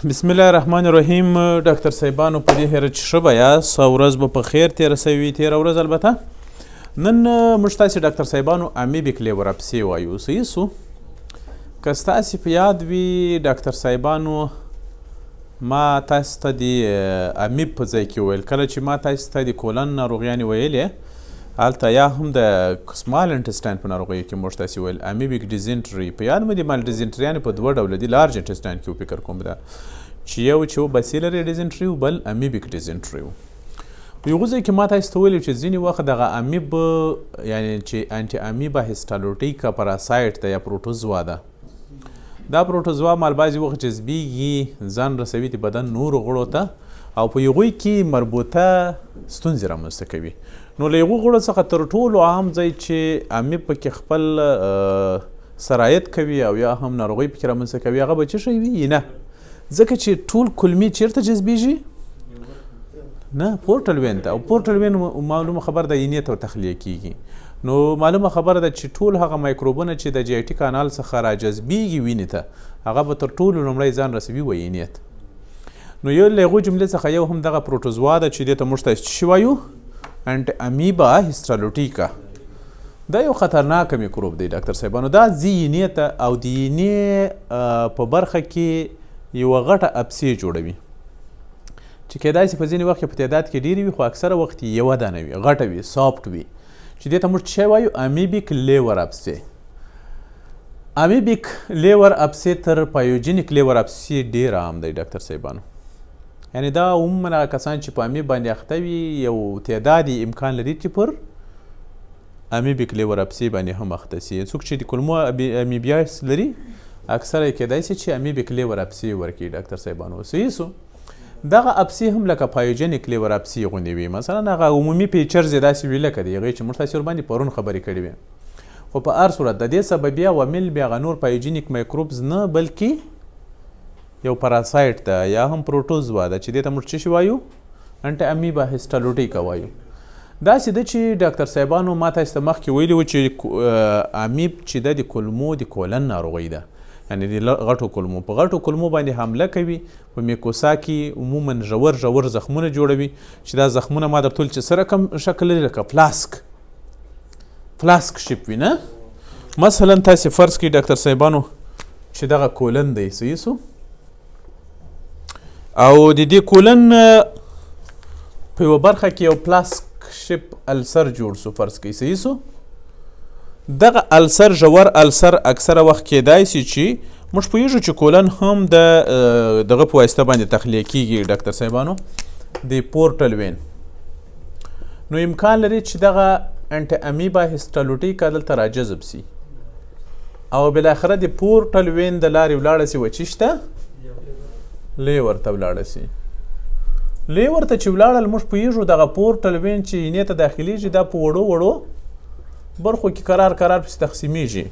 بسم الله الرحمن الرحیم. ډاکټر صاحبانو په دې هیله چې ښه به یاست او ورځ به په خیر تېره سوې وي. تېره ورځ البته نن موږ تاسې ډاکټر صاحبانو امیبیک لیورپسي وایو. صحیح سو؟ که ستاسې په یاد وي ډاکټر صاحبانو ما تاسو ته د امیب په ځای کې وویل، کله چې ما تاسو ته د کولن ناروغیانې ویلې هلته یا هم د سمال انټسټاین په ناروغیو کې موږ تاسې ویل امیبیک ډیزنټري. په یاد مو دي مال ډیزنټریانې په دوه ډوله دي، لارج انټسټاین کې و فکر کوم ده چې یو چې و باسیلري ډیزنټري و، بل امیبیک ډیزنټري و. په یوه ځای کې ما تاسو ته ویلي چې ځینې وخت دغه امیب یعنې چې انټي امیبا هیسټالوټیکا پراسایټ ده یا پروټوزوا ده، دا پروټوزوا مال بعضې وخت جذبیږي، ځان رسوي د بدن نورو غړو ته او په هغوی کې مربوطه ستونزې رامنځته کوي. نو له هغو غړو څخه تر ټولو عام ځای چې امیب پکې خپل سرایت کوي او یا هم ناروغۍ پکې رامنځته کوي هغه به څه شی وي؟ نه، ځکه چې ټول کلمې چیرته جذبیږي؟ نه، پورټل وین ته. او پورټل وین معلومه خبر ده اینې ته تخلیه کیږي. نو معلومه خبره ده چې ټول هغه مایکروبونه چې د جی آی ټي کانال څخه راجذبیږي وینې ته هغه به تر ټولو لومړی ځان رسوي و اینې ته. نو یو له هغو جملې څخه یو هم دغه پروټوزوا ده چې دې ته موږ ته څه شی وایو؟ انټ امیبا هیسټالوټیکا. دا یو خطرناک میکروب دی ډاکټر صاحبانو. دا ځي اینې ته او د اینې په برخه کې یوه غټه اپسې جوړوي چې کیدای شي په ځینې وخت کې په تعداد کې ډېرې وي، خو اکثره وخت یوه دانه وي، غټه وي، سافټ وي، چې دې ته موږ څه وایو؟ امیبیک لیور اپسې. امیبیک لیور اپسې تر پایوجینیک لیور اپسې ډېر عام دی ډاکټر صاحبانو. یعنې دا عموما هغه کسان چې په امیب باندې اخته وي یو تعداد امکان لري چې پر امیبیک لیور اپسې باندې هم اخته سي. څوک چې د کولمو امیبیاس لري اکثره کیدای شي چې امیبیک لیور اپسې ورکړي ډاکټر صاحبانو. صحیح سو؟ دغه اپسې هم لکه پایوجینیک لیور اپسې غوندې وي. مثلا هغه عمومي پیچرز یې داسې وي لکه د هغې چې موږ تاسې ورباندې پرون خبرې کړې وې. خو په هر صورت د دې سببي عوامل بیا هغه نور پایوجینیک مایکروبز نه بلکې یو پراسایټ ده یا هم پروټوزوا ده چې دې ته موږ څه شي وایو؟ انټي امیبا هیسټالوټیکا وایو. داسې ده چې ډاکټر صاحبانو ما تاسو ته مخکې ویلي وو چې امیب چې ده د کولمو د کولن ناروغۍ ده، یعنې د غټو کولمو په غټو کولمو باندې حمله کوي، په میکوسا کې عموما ژور ژور زخمونه جوړوي چې دا زخمونه ما درته ویل چې څه رقم شکل لري، لکه فلاسک شیپ وي. نه مثلا تاسې فرض کړئ ډاکټر صاحبانو چې دغه کولن دی. صحیح سو؟ او د دې کولن په یوه برخه کې یو پلاسک شپ السر جوړ سو فرض کوي. صحیح سو؟ دغه السر ژور السر اکثره وخت کیدای شي چې موږ پوهیږو چې کولن هم د دغه په واسطه باندې تخلیه کیږي ډاکټر صاحبانو، د پورټل وین. نو امکان لري چې دغه انټي امیبا هیسټالوټیکا دلته راجذب سي او بالاخره د پورټل وین د لارې ولاړه سي وچیش ته لیور ته ولاړه سي. لیور ته چې ولاړل موږ پوهیږو دغه پورټل وین چې اینې ته داخلیږي دا په وړو وړو برخو کې قرار پسې تقسیمیږي.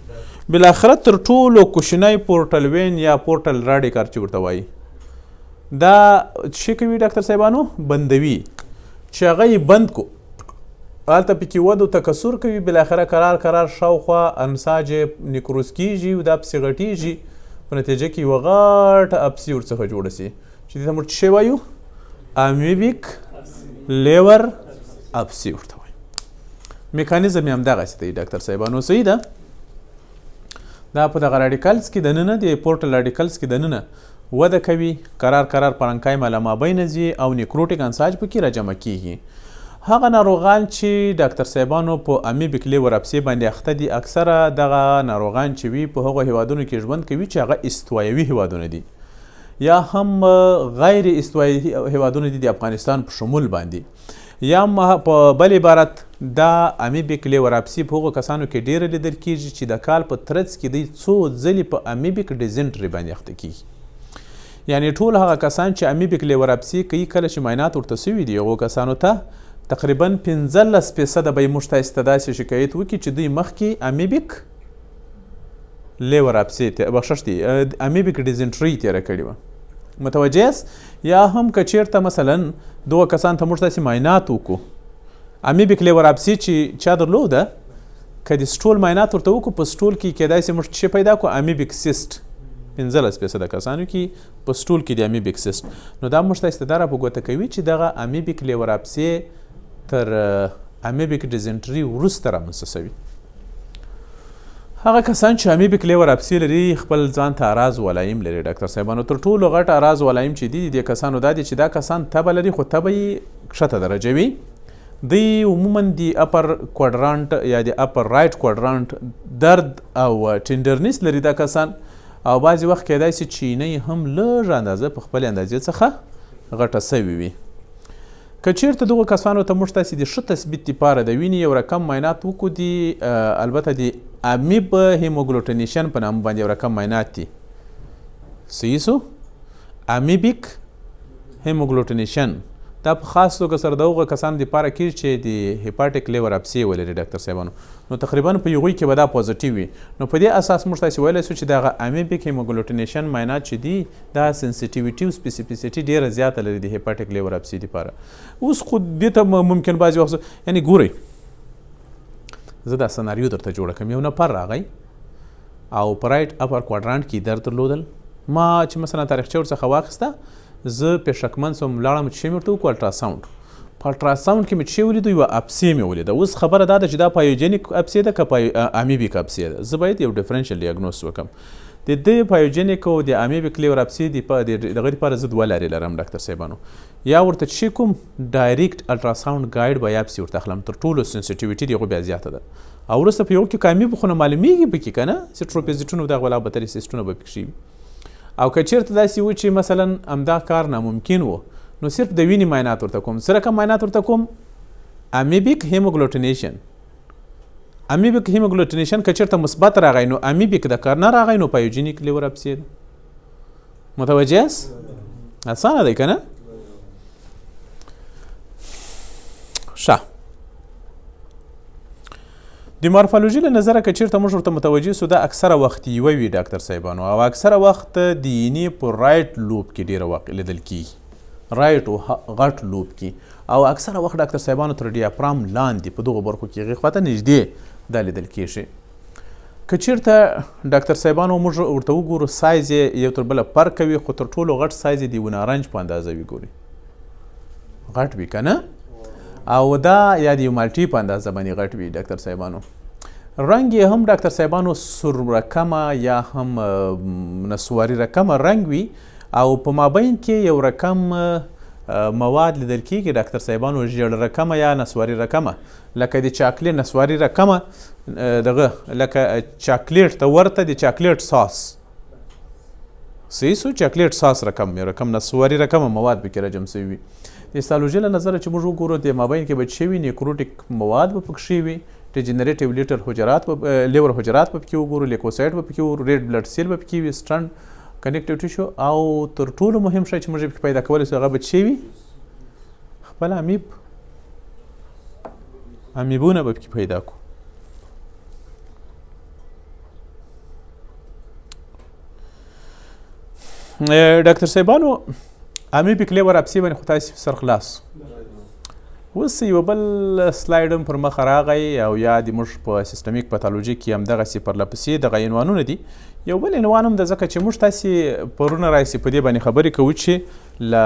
بالاخره تر ټولو کوچنی پورټل وین یا پورټل راډیکار چې ورته وایي دا څه کوي ډاکټر صاحبانو؟ بندوي. چې هغه یې بند کو هلته پکې ود و تکثر کوي، بالاخره قرار شاوخوا انساج نیکروز کیږي او دا پسې غټیږي، په نتیجه کې یوه غټه اپسي ورڅخه جوړه سي چې دې ته موږ څه وایو؟ امیبیک لیور اپسي ورته وایو. میکانیزم یې همدغسې دی ډاکټر صاحبانو. صحیح ده؟ دا په دغه راډیکلز کې دننه د پورټل راډیکلز کې دننه وده کوي، قرار پرنکایم له مابین ځي او نیکروټیک انساج پکې راجمع کیږي. هغه ناروغان چې ډاکټر صاحبانو په امیبیک لیور اپسې باندې اخته دي اکثره دغه ناروغان چې وي په هغو هیوادونو کې ژوند کوي چې هغه استوایوي هیوادونه دي یا هم غیر استوایي هیوادونه دي د افغانستان په شمول باندې، یا هم په بل عبارت دا امیبیک لیور اپسې په هغو کسانو کې ډیره لیدل کیږي چې د کال په ترڅ کې دوی څو ځلې په امیبیک ډیزنټري باندې اخته کیږي. یعنې ټول هغه کسان چې امیبیک لیور اپسې کوي کله چې معاینات ورته سوي دي هغو کسانو ته تقریبا 15% به یې موږ تاسې ته داسې شکایت وکړي چې دوی مخکې امیبیک لیور اپسې بخښش دی امیبیک ډیزنټري تېره کړې وه. متوجه یاست؟ یا هم که چېرته مثلا دوه کسان ته موږ تاسې معاینات وکړو امیبیک لیور اپسې چې چا درلوده، که د سټول معاینات ورته وکړو په سټول کې کیدای شي موږ څه پیدا کړو؟ امیبیک سیسټ 15% کسانو کې په سټول کې د امیبیک سیسټ. نو دا موږ ته استداره په ګوته کوي چې دغه امیبیک لیورابسي تر امیبیک ډیزنټري وروسته رامنځته شوي. هغه کسان چې امیبیک لیورابسي لري خپل ځان ته اراز ولایم لري ډاکټر صاحبانو. تر ټولو غټ اراز ولایم چې دي د کسانو دا دي چې دا کسان تبه لري خو تبه یې کښته درجه وي. دی عموما د اپر کوادرانټ یا د اپر رایټ کوادرانټ درد او ټینډرنس لري دا کسان، او بعضې وخت کیدای شي چینی هم لږ اندازه په خپل اندازې څخه غټه سوي وي. که چیرته دغو کسانو ته موږ تاسې د ښه تثبیت دپاره د وینې یو رقم معاینات وکړو، د البته د امیب هیموګلوټینیشن په نامه باندې یو رقم معاینات دي. صحیح سو امیبیک هیموګلوټینیشن دا په خاص توګه سره د هغو کسانو دپاره کېږي چې د هیپاټیک لیورابسي ولري ډاکټر صاحبانو. نو تقریبا په هغوی کې به دا پوزیټیو وي. نو په دې اساس موږ تاسې ویلی سو چې دغه امیبیک هیموګلوټینیشن معاینات چې دي دا سنسیټیویټي او سپیسیفیسیټي ډېره زیاته لري د هیپاټیک لیورابسي دپاره. اوس خو دې ته ممکن بعضې وخت یعنې ګورئ زه دا سناریو درته جوړه کړم. یو نفر راغی او په رایټ اپر کوادرانټ کې درد درلودل. ما چې مثلا تاریخچه ورڅخه واخیسته، زه پېشکمن سوم لاړم چې مې ورته وکړو الټراساونډ. په الټراساونډ کې مې چې ولیدو یوه اپسي مې ولیده. اوس خبره دا ده چې دا پایوجینیک اپسي ده که امیبیک اپسي ده. زه باید یو ډفرنشل ډیاګنوز وکړم. د دې پایوجینیک او د امیبیک لیورابسي دغه دپاره زه دوه لارې لرم ډاکټر صاحبانو. یا ورته چې کوم ډایرکټ الټراساونډ ګایډ بایاپسي ورته اخلم، تر ټولو سنسیټیویټي د هغو بیا زیاته ده. او وروسته په یو کې که امیب خو نه معلومیږي پکې که نه سټروپیزیټونه دغه ولا بتري سیسټونه به پکې وي. او که چیرته داسې و چې مثلا همدا کار ناممکن و، نو صرف د وینې معاینات ورته کوم. څه رقم معاینات ورته کوم؟ امیبیک هیموګلوټینیشن. امیبیک هیموګلوټینیشن که چیرته مثبت راغی نو امیبیک د کار نه راغی نو پایوجینیک لیورابسي ده. متوجه یاست؟ اسانه دی که نه؟ ښه. د مارفالوژي له نظره که چیرته موږ ورته متوجه سو دا اکثره وخت یوه وي ډاکټر صاحبانو، او اکثره وخت د اینې په رایټ لوب کې ډېره وخت لیدل کېږي، رایټ او غټ لوب کې، او اکثره وخت ډاکټر صاحبانو تر ډیافرام لاندې په دغو برخو کې هغې خواته نږدې دا لیدل کېږي. که چیرته ډاکټر صاحبانو موږ ورته وګورو سایز یې یو تر بله فرق کوي، خو تر ټولو غټ سایز یې د یو نارنج په اندازه وي. ګوري غټ وي که نه، او دا یا د یو مالټي په اندازه باندې غټ وي ډاکټر صاحبانو. رنګ یې هم ډاکټر صاحبانو سور رقمه یا هم نسواري رقمه رنګ وي، او په مابین کې یو رقم مواد لیدل کېږي ډاکټر صاحبانو، ژیړ رقمه یا نسواري رقمه، لکه د چاکلیټ نسواري رقمه دغه لکه چاکلیټ ته ورته د چاکلیټ ساس. صحیح سو چاکلیټ ساس رقم یو رقم نسواري رقمه مواد پکې راجم شوي وي. د هیستالوژي له نظره چې موږ وګورو د مابین کې به څه وي، نیکروټیک مواد به پکې وي، ډیجنریټیو لیټر حجرات لیور حجرات به پکې وګورو، لیکوسایډ به پکې وګورو، ریډ بلډ سیل به پکې وي، سټرنډ کنیکټیو ټیشو، او تر ټولو مهم شی چې موږ پکې پیدا کولی سو هغه به څه وي؟ خپل امیبونه به پکې پیدا کړو. ډاکټر صاحبانو امیبیک لیورابسي باندې خو تاسې سرخلاص. اوس یو بل سلاید هم پر مخه راغی، او یا د موږ په سیستمیک پاتالوژي کې همدغسې پرلپسې دغه عنوانونه دي. یو بل عنوان هم د ځکه چې موږ تاسې پرونه راسې په دې باندې خبرې کوو چې له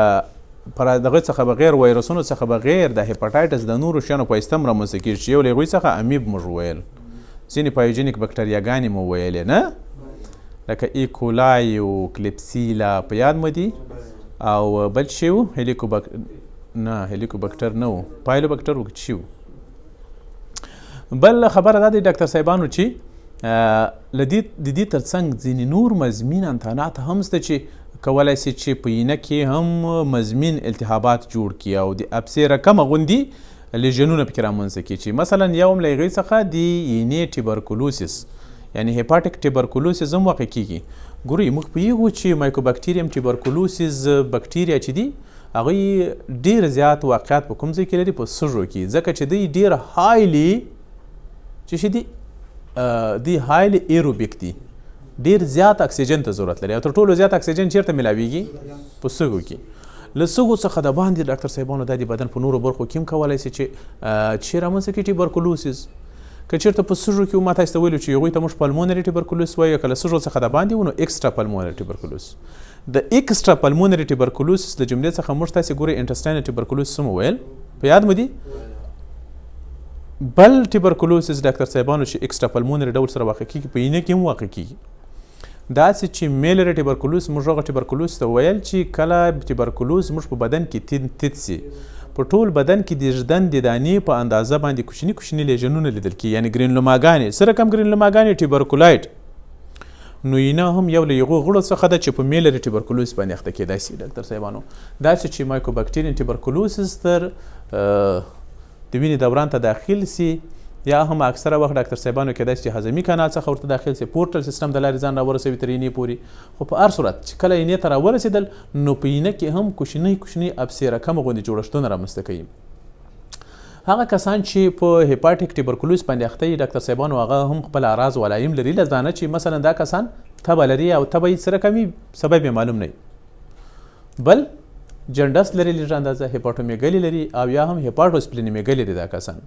دغه څخه بغیر وایرسونو څخه بغیر د هیپاټایټس د نورو شیانو په واسطه هم رامنځته کېږي، چې یو له هغوی څخه امیب موږ ویل، ځینې پایوجینیک بکټریاګانې مو ویلې نه، لکه ایکولای او کلیپسیلا په یاد مو دي، او بل چې و هلیکوبکټر نه و، پایلوبکټر و چې و. بل خبره دا دی ډاکټر صاحبانو چې د دې ترڅنګ ځینې نور مزمین انتانات هم شته چې کولی سي چې په اینه کې هم مزمین التهابات جوړ کړي، او د اپسې رقمه غوندې لیژنونه پکې رامنځته کړي، چې مثلا یو هم له هغې څخه د اینې ټیبرکلوسیس یعنی هیپاټیک ټیبرکلوسیس هم واقع کېږي. ګورئ موږ پوهېږو چې مایکوبکټیریم ټیبرکلوسیس بکټیریا چې دي هغوی ډېر زیات واقعیت په کوم ځای کې لري؟ په سږو کې، ځکه چې دوی ډېر هایلی چې دي دوی هایلی ایروبیک دي، ډېر زیات اکسیجن ته ضرورت لري، او تر ټولو زیات اکسیجن چیرته میلاویږي؟ په سږو کې. له سږو څخه د باندې ډاکټر صاحبانو دا د بدن په نورو برخو کې هم کولی سي چې رامنځته کړي ټیبرکلوسیس. که چېرته په سږو کې ما تاسو ته ویلو چې هغوی ته موږ پلمونري ټیبرکلوس وایو که له سږو څخه د باندې وو نو ایکسټرا پلمونري ټیبرکلوس د ایکسټرا پلمونري ټیبرکلوسس له جملې څخه موږ تاسې ګورئ انټسټاینل ټیبرکلوس څه مو ویل په یاد مو دي بل ټیبرکلوسس ډاکټر صاحبانو چې ایکسټرا پلمونري ډول سره واقع کېږي په اینه کې هم واقع کېږي داسې چې میلري ټیبرکلوس موږ هغه ټیبرکلوس ته ویل چې کله ټیبرکلوس موږ په بدن کې تید سي په ټول بدن کې د ژدن د دانې په اندازه باندې کوچني کوچني لیژنونه لیدل کېږي یعنې ګرینلوماګانې څه رقم ګرینلوماګانې ټیبرکولایډ نو اینه هم یو له هغو غړو څخه ده چې په میلري ټیبرکلوس باندې اخته کېدای شي ډاکټر صاحبانو داسې چې مایکوبکټیرین ټیبرکلوسس تر د وینې دوران ته داخل سي یا هم اکثره وخت ډاکټر صاحبانو کېدای شي چې هضمي کانال څخه ورته داخل سي پورټل سیستم د لارې ځان راورسوي تر اینې پورې خو په هر صورت چې کله اینې ته راورسېدل نو په اینه کې هم کوچنۍ کوچنۍ ابسې رقمه غوندې جوړښتونه رامنځته کوي هغه کسان چې په هیپاټیک ټیبرکلوس باندې اخته وي ډاکټر صاحبانو هغه هم خپل اعراض و علایم لري له ځانه چې مثلا دا کسان تبه لري او تبه یې څه رقمي سبب یې معلوم نه وي بل جنډس لري لږ اندازه هیپاټومیګلي لري او یا هم هیپاټوسپلینیمیګلي دي دا کسان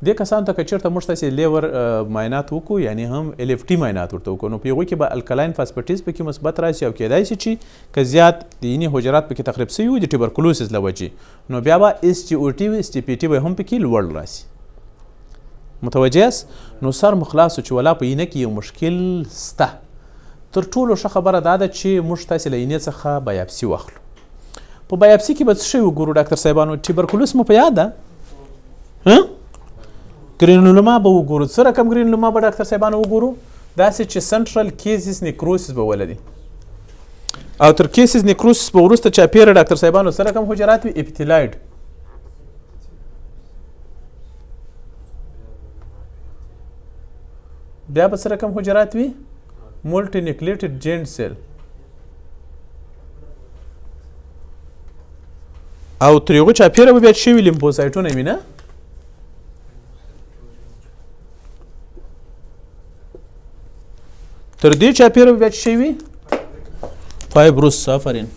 دې کسانو ته که چېرته موږ تاسې لیور معاینات وکړو یعنې هم LFT معاینات ورته وکړو نو په هغوی کې به الکلاین فاسفیټیز پکې مثبت راشي او کېدای شي چې که زیات د اینې حجرات پکې تخریب شوي وي د ټیبرکلوسس له وجې نو بیا به SGOT و STPT به هم پکې لوړ راشي متوجه یاست نو سر مو خلاص چې ولا په اینه کې یو مشکل سته تر ټولو ښه خبره دا ده چې موږ تاسې له اینې څخه بایاپسي واخلو په بایاپسي کې به څه شی وګورو ډاکټر صاحبانو ټیبرکلوس مو په یاد ده ګرینولوما به وګورو څه رقم ګرینولوما به ډاکټر صاحبانو وګورو داسې چې سنټرل کیسز نیکروسس به ولري او تر کیسز نیکروسس به وروسته چاپیره ډاکټر صاحبانو څه رقم حجرات وي اپیتیلایډ بیا به څه رقم حجرات وي مولټي نیوکلیټډ جینټ سیل او تر هغو چاپیره به بیا څه وي لیمفوسایټونه وي نه تر دې چاپیره بیا څه وي فایبروس آفرین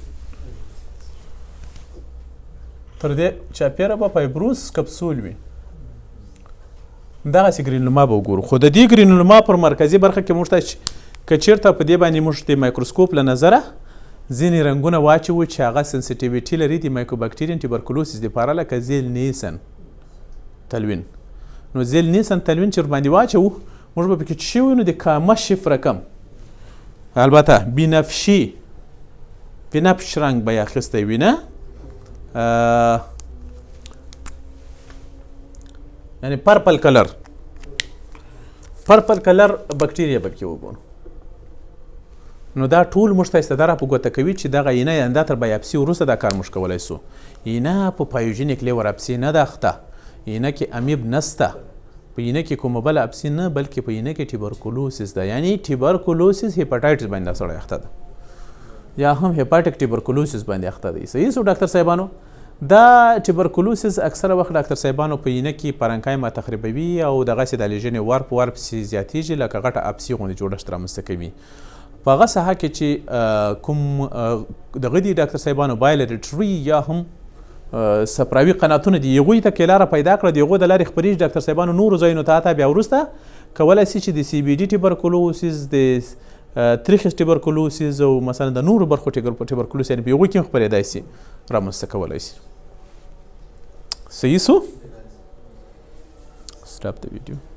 تر دې چاپیره به فایبروس کپسول وي دغسې ګرینلوما به وګورو خو د دې ګرینلوما پر مرکزي برخه کې موږ ته که چېرته په دې باندې موږ د مایکروسکوپ له نظره ځینې رنګونه واچوو چې هغه سنسیټیویټي لري د مایکوبکټیرین ټیبرکلوسس دپاره لکه زیل نیسن تلوین نو زیل نیسن تلوین چې ورباندې واچوو موږ به پکې څه شی وینو د کامشف رقم البته بنفشي بنفش رنګ به یې اخیستی وي نه یعنې پرپل کلر بکټیریا به پکې وګورو نو دا ټول موږ ته استداره په ګوته کوي چې دغه اینه یا دا تر بایاپسي وروسته دا کار موږ کولی سو اینه په پایوژینیک لیور اپسي نه ده اخته اینه کې امیب نسته په اینه کې کومه بله اپسي نه بلکې په اینه کې ټیبرکلوسس ده یعنی ټیبرکلوسس هیپاټایټس باندې دا سړی اخته ده یا هم هیپاټیک ټیبرکلوسس باندې اخته دی صحیح سو ډاکټر صاحبانو دا ټیبرکلوسس اکثره وخت ډاکټر صاحبانو په اینه کې پرنکایما تخریبوي او دغسې د لیژنې ور په ور پسې زیاتېږي لکه غټه اپسي غوندې جوړښت رامنځته کوي په هغه ساحه کې چې کوم دغه دي ډاکټر صاحبانو بایلریټري یا هم سپراوي قناتونه دي هغوی ته کې لاره پیدا کړه د هغو د لارې خپرېږي ډاکټر صاحبانو نورو ځایونو ته بیا وروسته کولی شي چې د CBD ټیبرکلوسس د تریخس ټیبرکلوسس او مثلا د نورو برخو ټیبرکلوسس یعنې په هغوی کې هم خپرېدای شي رامنځته کولی شي صحیح سو سټاپ د ویډیو